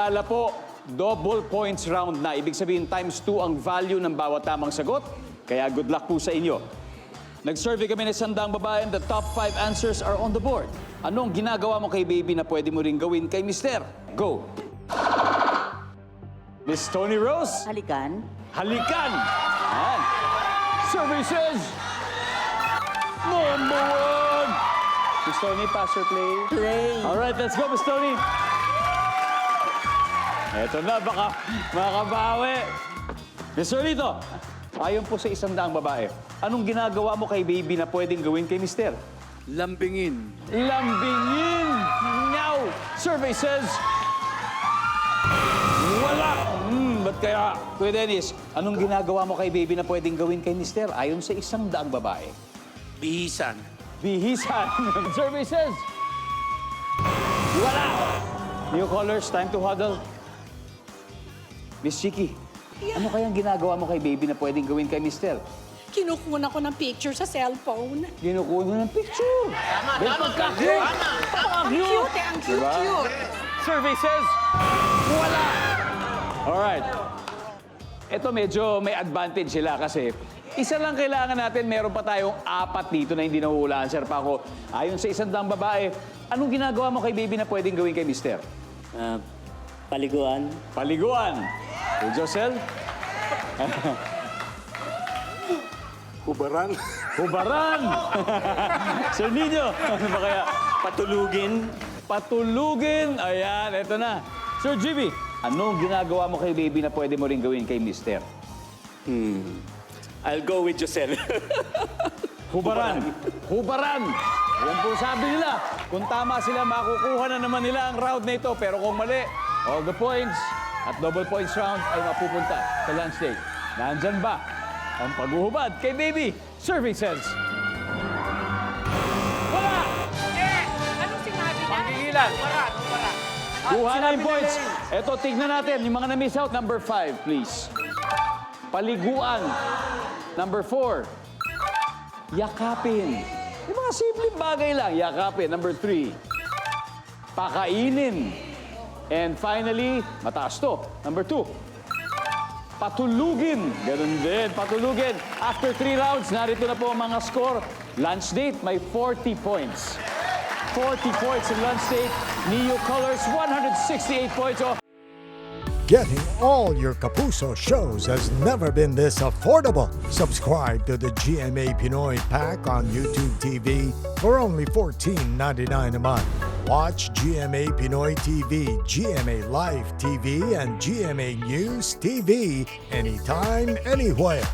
Paalala po, double points round na. Ibig sabihin, times 2 ang value ng bawat tamang sagot. Kaya good luck po sa inyo. Nag-survey kami ng 100 babae and the top 5 answers are on the board. Anong ginagawa mo kay baby na pwede mo rin gawin kay Mister? Go! Miss Tony Rose, Halikan. halikan! Ayan. Survey says, number 1! Miss Tony, pass your play. Play. Alright, let's go, Miss Tony. Eto na, baka makabawi. Miss Rolito, ayon po sa 100 babae, anong ginagawa mo kay baby na pwedeng gawin kay Mister? Lambingin. Lambingin! Now, survey says, wala! Ba't kaya? Kuya Dennis, anong ginagawa mo kay baby na pwedeng gawin kay Mister ayon sa 100 babae? Bihisan. Bihisan. Survey says, wala! New colors, time to huddle. Miss Chiki, ano kayang ginagawa mo kay baby na pwedeng gawin kay Mister? Kinukuha ko ng picture sa cellphone. Ginukuha mo ng picture. Tama, pagka-cute. Ang cute eh, ang cute. Survey says, wala! Alright. Ito medyo may advantage sila kasi isa lang kailangan natin, meron pa tayong 4 dito na hindi nahuhulaan. Sir Paco, ayon sa 100 babae, anong ginagawa mo kay baby na pwedeng gawin kay Mister? Paliguan. Paliguan. Kay Josel? Ubaran. Hubaran! Sir Nino, ano ba kaya? Patulugin. Patulugin. Ayan, eto na. Sir Jimmy, anong ginagawa mo kay baby na pwede mo rin gawin kay Mister? I'll go with Josel. Hubaran. Hubaran. Yan po sabi nila. Kung tama sila, makukuha na naman nila ang round na ito. Pero kung mali, all the points at double points round ay mapupunta sa lunch date. Nandyan ba ang paghuhubad kay baby? Survey says, wala! Anong sinabi niya? Panggigilan. Kuha na yung points. Ito, tignan natin. Yung mga na-miss out, number 5, please. Paliguan. Number 4. Yakapin. Yung mga simpleng bagay lang. Yakapin. Number 3. Pakainin. And finally, mataas to. Number 2. Patulugin. Ganun din, patulugin. After 3 rounds, narito na po ang mga score. Lunch date, may 40 points. 40 points in lunch date. Neo Colors, 168 points. Oh. Getting all your Kapuso shows has never been this affordable. Subscribe to the GMA Pinoy Pack on YouTube TV for only $14.99 a month. Watch GMA Pinoy TV, GMA Live TV, and GMA News TV anytime, anywhere.